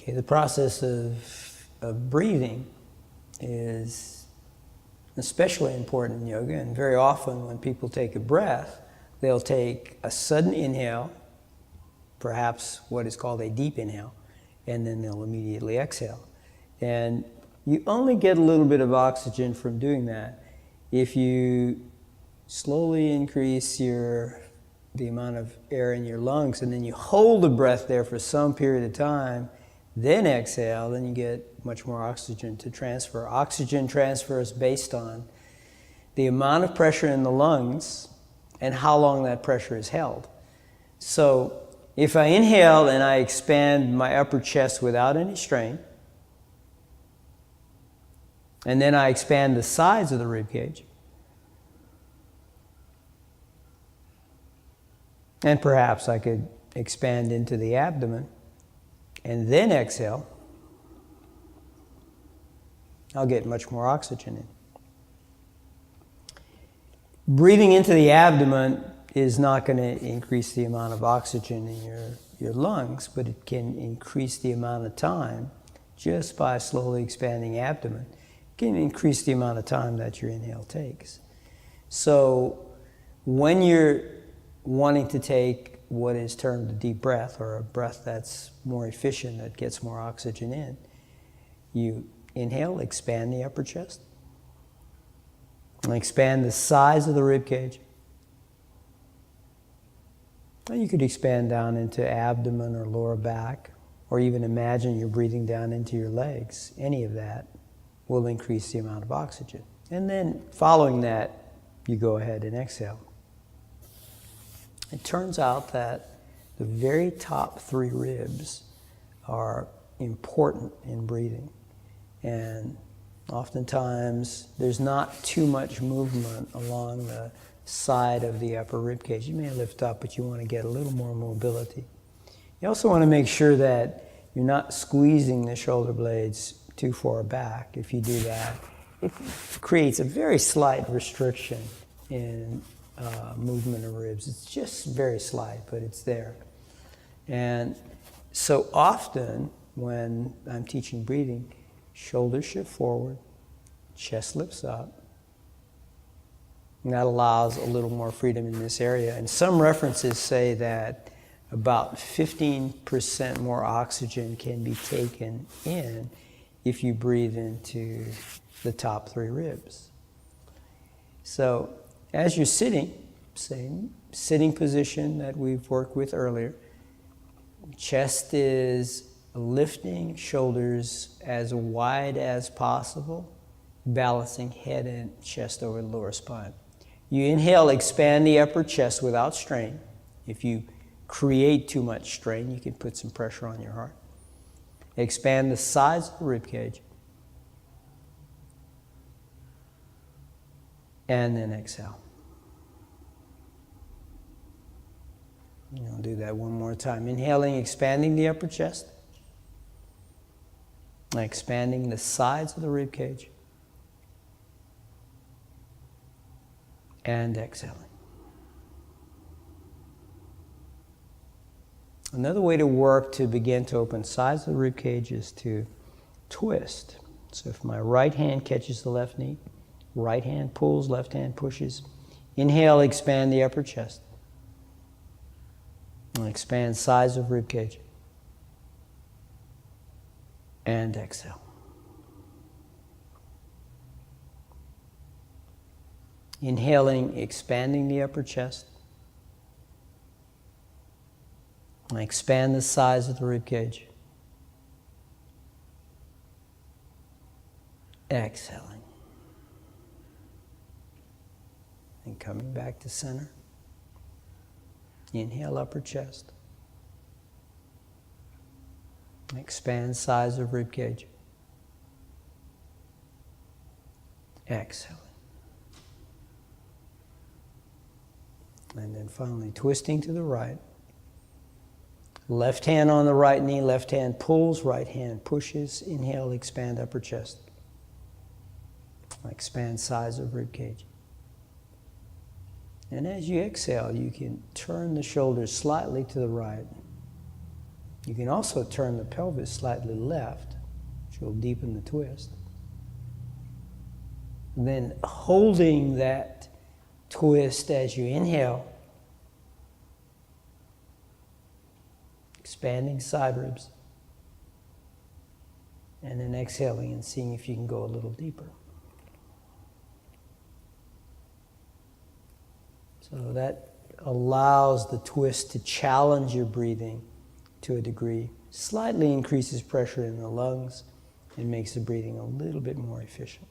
Okay, the process of breathing is especially important in yoga, and very often when people take a breath, they'll take a sudden inhale, perhaps what is called a deep inhale, and then they'll immediately exhale. And you only get a little bit of oxygen from doing that if you slowly increase the amount of air in your lungs, and then you hold the breath there for some period of time, then exhale, then you get much more oxygen to transfer. Oxygen transfers based on the amount of pressure in the lungs and how long that pressure is held. So if I inhale and I expand my upper chest without any strain, and then I expand the sides of the rib cage, and perhaps I could expand into the abdomen, and then exhale, I'll get much more oxygen in. Breathing into the abdomen is not going to increase the amount of oxygen in your lungs, but it can increase the amount of time just by slowly expanding abdomen. It can increase the amount of time that your inhale takes. So when you're wanting to take what is termed a deep breath, or a breath that's more efficient, that gets more oxygen in, you inhale, expand the upper chest, and expand the size of the rib cage. And you could expand down into abdomen or lower back, or even imagine you're breathing down into your legs. Any of that will increase the amount of oxygen. And then following that, you go ahead and exhale. It turns out that the very top 3 ribs are important in breathing. And oftentimes, there's not too much movement along the side of the upper rib cage. You may lift up, but you want to get a little more mobility. You also want to make sure that you're not squeezing the shoulder blades too far back. If you do that, it creates a very slight restriction in movement of ribs. It's just very slight, but it's there. And so often when I'm teaching breathing, shoulders shift forward, chest lifts up, and that allows a little more freedom in this area. And some references say that about 15% more oxygen can be taken in if you breathe into the top 3 ribs. So as you're sitting, same sitting position that we've worked with earlier, chest is lifting, shoulders as wide as possible, balancing head and chest over the lower spine. You inhale, expand the upper chest without strain. If you create too much strain, you can put some pressure on your heart. Expand the sides of the rib cage. And then exhale. I'll do that one more time. Inhaling, expanding the upper chest. Expanding the sides of the rib cage. And exhaling. Another way to work to begin to open sides of the rib cage is to twist. So if my right hand catches the left knee, right hand pulls, left hand pushes. Inhale, expand the upper chest. And expand sides of rib cage. And exhale. Inhaling, expanding the upper chest. And expand the sides of the rib cage. Exhaling. And coming back to center. Inhale, upper chest. Expand sides of rib cage. Exhaling. And then finally twisting to the right. Left hand on the right knee, left hand pulls, right hand pushes. Inhale, expand upper chest. Expand sides of rib cage. And as you exhale, you can turn the shoulders slightly to the right. You can also turn the pelvis slightly left, which will deepen the twist. And then holding that twist as you inhale, expanding side ribs, and then exhaling and seeing if you can go a little deeper. So that allows the twist to challenge your breathing to a degree, slightly increases pressure in the lungs, and makes the breathing a little bit more efficient.